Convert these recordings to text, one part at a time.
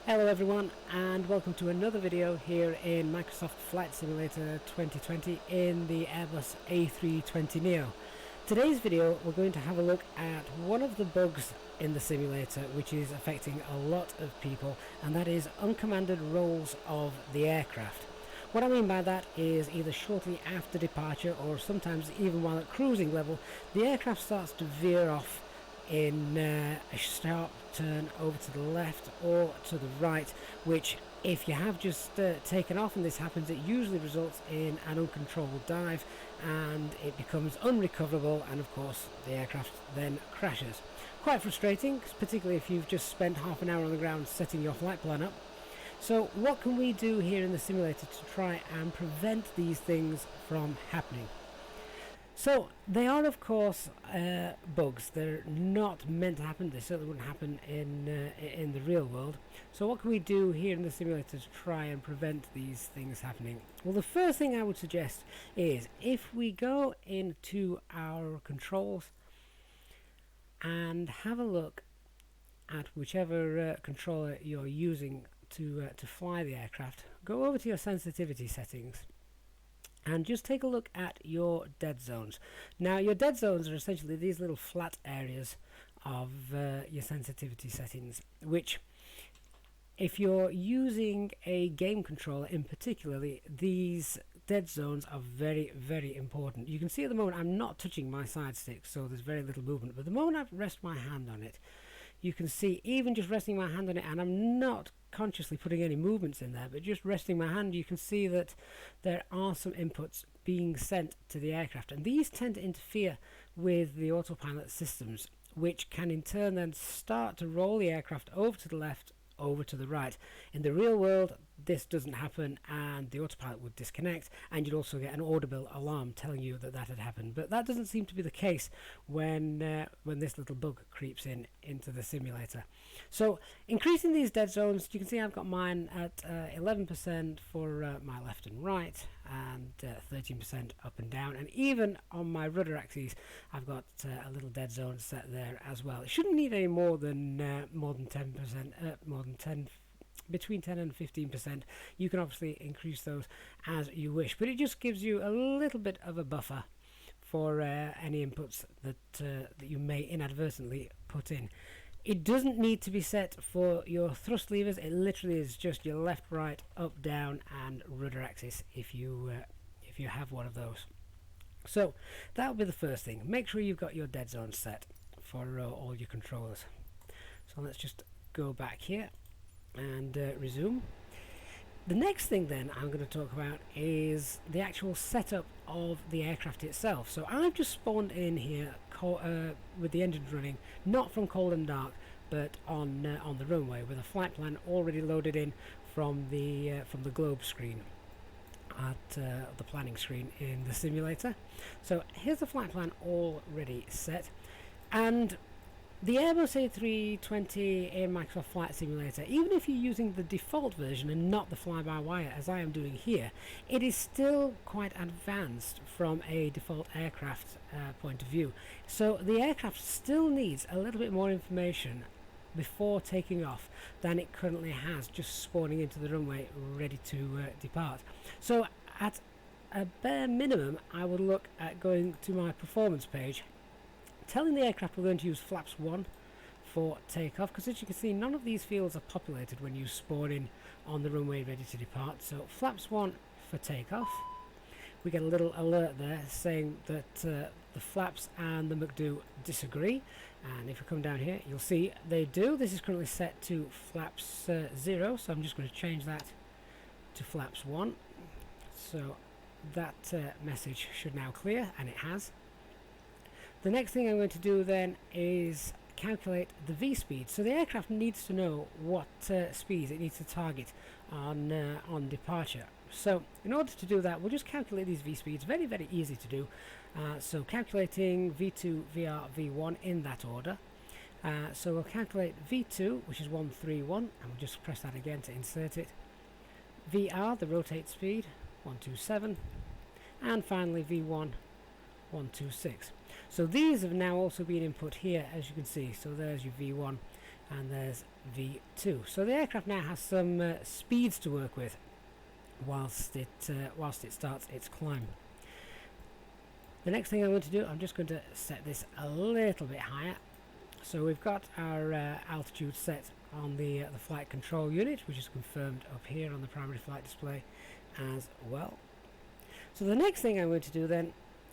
Hello everyone, and welcome to another video here in Microsoft Flight Simulator 2020 in the Airbus A320neo. Today's video we're going to have a look at one of the bugs in the simulator which is affecting a lot of people, and that is uncommanded rolls of the aircraft. What I mean by that is either shortly after departure or sometimes even while at cruising level, the aircraft starts to veer off in a sharp turn over to the left or to the right, which if you have just taken off and this happens, it usually results in an uncontrolled dive and it becomes unrecoverable, and of course the aircraft then crashes. Quite frustrating, particularly if you've just spent half an hour on the ground setting your flight plan up. So what can we do here in the simulator to try and prevent these things from happening? So they are of course bugs. They're not meant to happen. They certainly wouldn't happen in the real world. So what can we do here in the simulator to try and prevent these things happening? Well, the first thing I would suggest is if we go into our controls and have a look at whichever controller you're using to fly the aircraft, go over to your sensitivity settings and just take a look at your dead zones. Now your dead zones are essentially these little flat areas of your sensitivity settings, which if you're using a game controller in particularly, these dead zones are very, very important. You can see at the moment I'm not touching my side stick, so there's very little movement, but the moment I rest my hand on it, you can see even just resting my hand on it, and I'm not consciously putting any movements in there, but just resting my hand, you can see that there are some inputs being sent to the aircraft, and these tend to interfere with the autopilot systems, which can in turn then start to roll the aircraft over to the left, over to the right. In the real world this doesn't happen and the autopilot would disconnect, and you'd also get an audible alarm telling you that that had happened, but that doesn't seem to be the case when this little bug creeps into the simulator. So increasing these dead zones, you can see I've got mine at 11% for my left and right, and 13% up and down, and even on my rudder axes I've got a little dead zone set there as well. It shouldn't need any more than 10%, between 10 and 15%. You can obviously increase those as you wish, but it just gives you a little bit of a buffer for any inputs that you may inadvertently put in. It doesn't need to be set for your thrust levers. It literally is just your left, right, up, down and rudder axis if you have one of those. So that would be the first thing. Make sure you've got your dead zone set for all your controllers. So let's just go back here and resume. The next thing then I'm going to talk about is the actual setup of the aircraft itself. So I've just spawned in here with the engines running, not from cold and dark, but on the runway with a flight plan already loaded in from the globe screen at the planning screen in the simulator. So here's the flight plan already set, and the Airbus A320 in Microsoft Flight Simulator, even if you're using the default version and not the fly-by-wire as I am doing here, it is still quite advanced from a default aircraft point of view. So the aircraft still needs a little bit more information before taking off than it currently has, just spawning into the runway ready to depart. So at a bare minimum I would look at going to my performance page, telling the aircraft we're going to use flaps 1 for takeoff, because as you can see none of these fields are populated when you spawn in on the runway ready to depart. So flaps 1 for takeoff. We get a little alert there saying that the flaps and the McDo disagree, and if we come down here you'll see they do. This is currently set to flaps 0, so I'm just going to change that to flaps 1. So that message should now clear, and it has. The next thing I'm going to do then is calculate the V-speed. So the aircraft needs to know what speeds it needs to target on departure. So in order to do that, we'll just calculate these V-speeds. Very, very easy to do. So calculating V2, VR, V1 in that order. So we'll calculate V2, which is 131, and we'll just press that again to insert it. VR, the rotate speed, 127, and finally V1, 126. So these have now also been input here, as you can see. So there's your V1 and there's V2. So the aircraft now has some speeds to work with whilst it starts its climb. The next thing I'm going to do, I'm just going to set this a little bit higher. So we've got our altitude set on the flight control unit, which is confirmed up here on the primary flight display as well. So the next thing I'm going to do then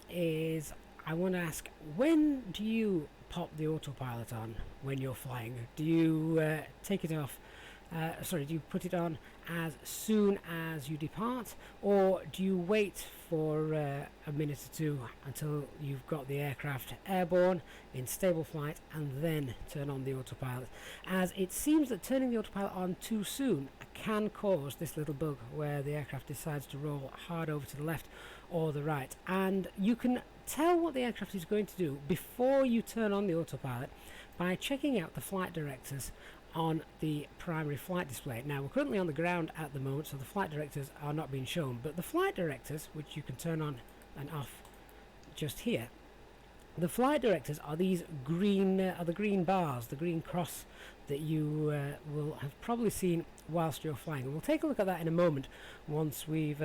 is I want to ask, when do you pop the autopilot on when you're flying? Do you take it off? Do you put it on as soon as you depart, or do you wait for a minute or two until you've got the aircraft airborne in stable flight and then turn on the autopilot? As it seems that turning the autopilot on too soon can cause this little bug where the aircraft decides to roll hard over to the left or the right, and you can tell what the aircraft is going to do before you turn on the autopilot by checking out the flight directives on the primary flight display. Now we're currently on the ground at the moment, so the flight directives are not being shown, but the flight directives, which you can turn on and off just here, the flight directives are these green the green bars, the green cross that you will have probably seen whilst you're flying, and we'll take a look at that in a moment once we've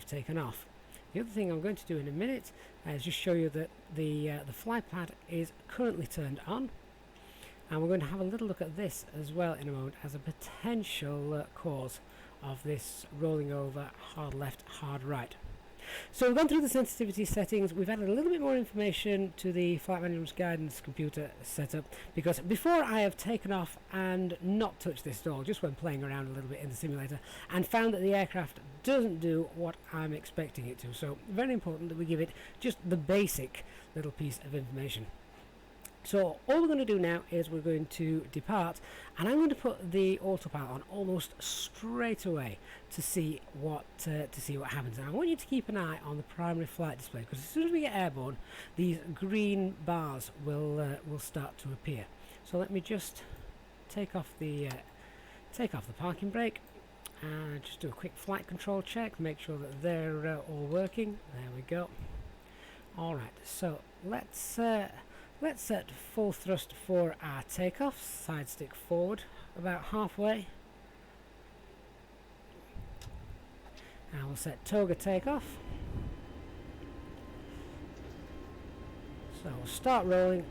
taken off. The other thing I'm going to do in a minute is just show you that the flight pad is currently turned on. And we're going to have a little look at this as well in a moment as a potential cause of this rolling over hard left, hard right. So we've gone through the sensitivity settings. We've added a little bit more information to the flight management's guidance computer setup, because before I have taken off and not touched this at all, just when playing around a little bit in the simulator, and found that the aircraft doesn't do what I'm expecting it to. So very important that we give it just the basic little piece of information. So all we're going to do now is we're going to depart, and I'm going to put the autopilot on almost straight away to see what happens. And I want you to keep an eye on the primary flight display, because as soon as we get airborne, these green bars will start to appear. So let me just take off the parking brake and just do a quick flight control check, make sure that they're all working. There we go. All right, so let's set full thrust for our takeoff. Side stick forward about halfway. And we'll set toga takeoff. So we'll start rolling.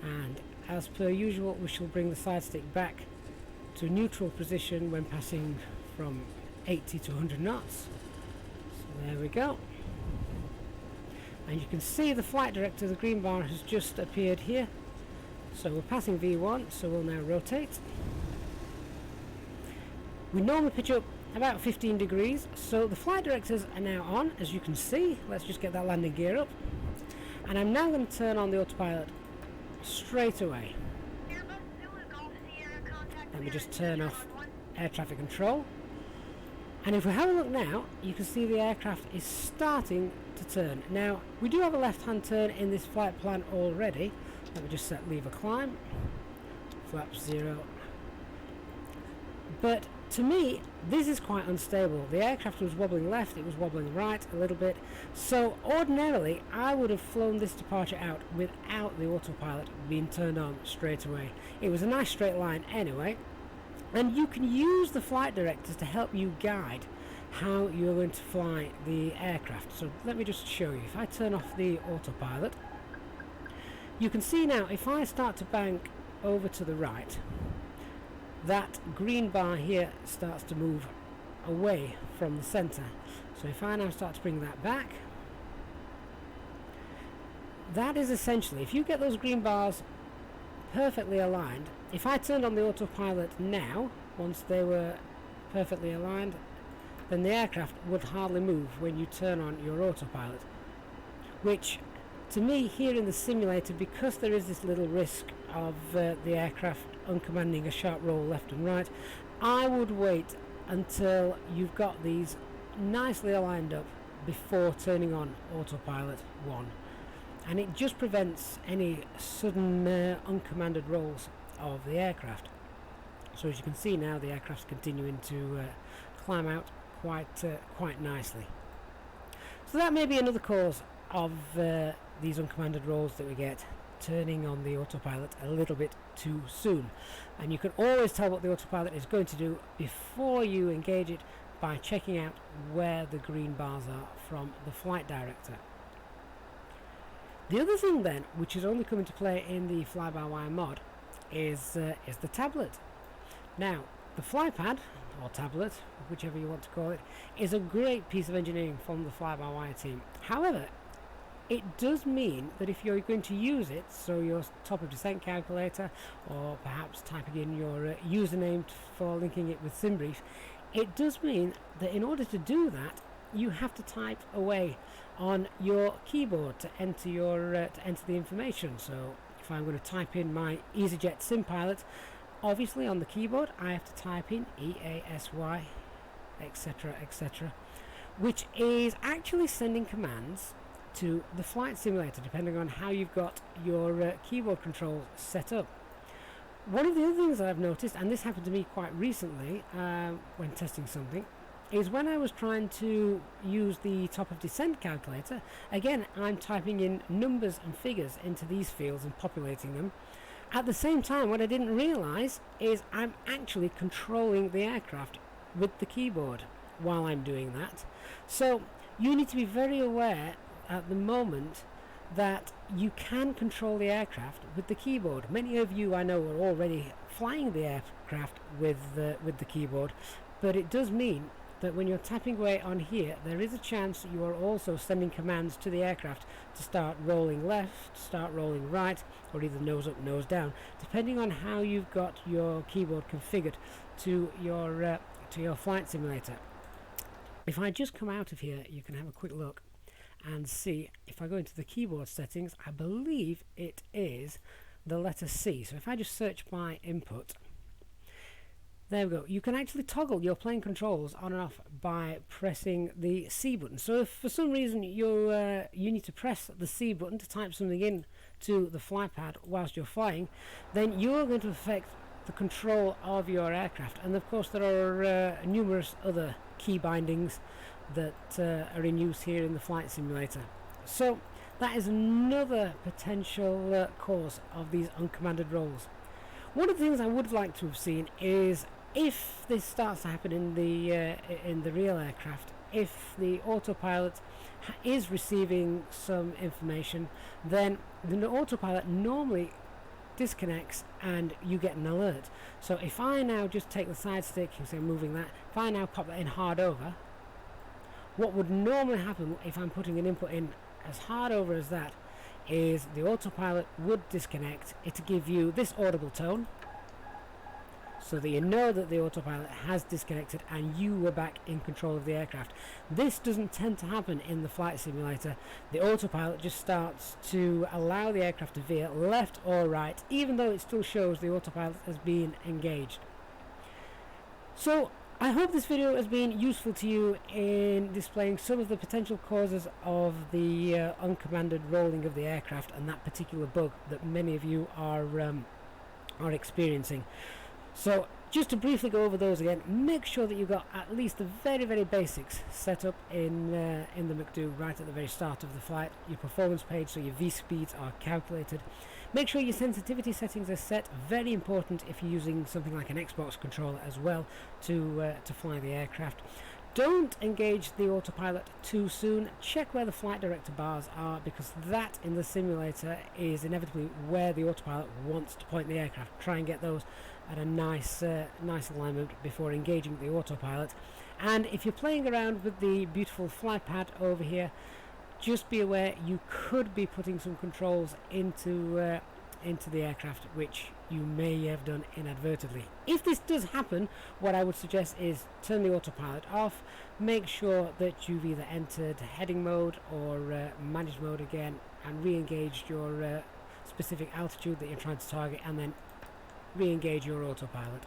And as per usual, we shall bring the side stick back to neutral position when passing from 80 to 100 knots. So there we go. And you can see the flight director, the green bar, has just appeared here. So we're passing V1, so we'll now rotate. We normally pitch up about 15 degrees, so the flight directors are now on, as you can see. Let's just get that landing gear up. And I'm now going to turn on the autopilot straight away. Let me just turn off air traffic control. And if we have a look now, you can see the aircraft is starting to turn. Now, we do have a left-hand turn in this flight plan already. Let me just set lever climb, flaps 0. But to me, this is quite unstable. The aircraft was wobbling left, it was wobbling right a little bit. So ordinarily, I would have flown this departure out without the autopilot being turned on straight away. It was a nice straight line anyway. And you can use the flight directors to help you guide how you're going to fly the aircraft. So let me just show you. If I turn off the autopilot, you can see now if I start to bank over to the right, that green bar here starts to move away from the center. So if I now start to bring that back, that is essentially, if you get those green bars perfectly aligned, if I turned on the autopilot now, once they were perfectly aligned, then the aircraft would hardly move when you turn on your autopilot. Which, to me, here in the simulator, because there is this little risk of the aircraft uncommanding a sharp roll left and right, I would wait until you've got these nicely aligned up before turning on autopilot 1. And it just prevents any sudden uncommanded rolls of the aircraft. So as you can see now, the aircraft's continuing to climb out quite nicely. So that may be another cause of these uncommanded rolls that we get. turning on the autopilot a little bit too soon. And you can always tell what the autopilot is going to do before you engage it by checking out where the green bars are from the flight director. The other thing then, which is only coming to play in the fly-by-wire mod, is the tablet. Now, the flypad, or tablet, whichever you want to call it, is a great piece of engineering from the fly-by-wire team. However, it does mean that if you're going to use it, so your top of descent calculator, or perhaps typing in your username for linking it with SimBrief, it does mean that in order to do that, you have to type away on your keyboard to enter the information. So if I'm going to type in my Easyjetsimpilot, obviously on the keyboard I have to type in EASY, etc., etc., which is actually sending commands to the flight simulator depending on how you've got your keyboard controls set up. One of the other things that I've noticed, and this happened to me quite recently when testing something, is when I was trying to use the top of descent calculator, again I'm typing in numbers and figures into these fields and populating them. At the same time, what I didn't realise is I'm actually controlling the aircraft with the keyboard while I'm doing that. So you need to be very aware at the moment that you can control the aircraft with the keyboard. Many of you I know are already flying the aircraft with the keyboard, but it does mean that when you're tapping away on here, there is a chance that you are also sending commands to the aircraft to start rolling left, start rolling right, or either nose up, nose down, depending on how you've got your keyboard configured to your flight simulator. If I just come out of here, you can have a quick look and see. If I go into the keyboard settings, I believe it is the letter C. So if I just search my input, there we go. You can actually toggle your plane controls on and off by pressing the C button. So if for some reason you need to press the C button to type something in to the flypad whilst you're flying, then you're going to affect the control of your aircraft. And of course there are numerous other key bindings that are in use here in the flight simulator. So that is another potential cause of these uncommanded rolls. One of the things I would like to have seen is, if this starts to happen in the real aircraft, if the autopilot is receiving some information, then the autopilot normally disconnects and you get an alert. So if I now just take the side stick, you say moving that, if I now pop that in hard over, what would normally happen if I'm putting an input in as hard over as that is the autopilot would disconnect. It'll give you this audible tone, so that you know that the autopilot has disconnected and you were back in control of the aircraft. This doesn't tend to happen in the flight simulator. The autopilot just starts to allow the aircraft to veer left or right, even though it still shows the autopilot as being engaged. So I hope this video has been useful to you in displaying some of the potential causes of the uncommanded rolling of the aircraft and that particular bug that many of you are experiencing. So just to briefly go over those again, make sure that you've got at least the very, very basics set up in the McDo right at the very start of the flight. Your performance page, so your V-speeds are calculated. Make sure your sensitivity settings are set, very important if you're using something like an Xbox controller as well to fly the aircraft. Don't engage the autopilot too soon. Check where the flight director bars are, because that in the simulator is inevitably where the autopilot wants to point the aircraft. Try and get those at a nice alignment before engaging the autopilot. And if you're playing around with the beautiful flypad over here, just be aware you could be putting some controls into the aircraft which you may have done inadvertently. If this does happen, what I would suggest is turn the autopilot off, make sure that you've either entered heading mode or manage mode again and re-engaged your specific altitude that you're trying to target, and then re-engage your autopilot.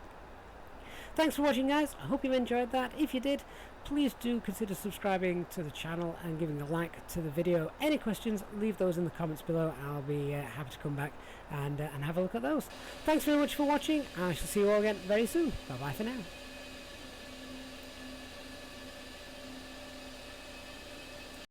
Thanks for watching, guys. I hope you enjoyed that. If you did, please do consider subscribing to the channel and giving a like to the video. Any questions, leave those in the comments below. I'll be happy to come back and have a look at those. Thanks very much for watching. I shall see you all again very soon. Bye bye for now.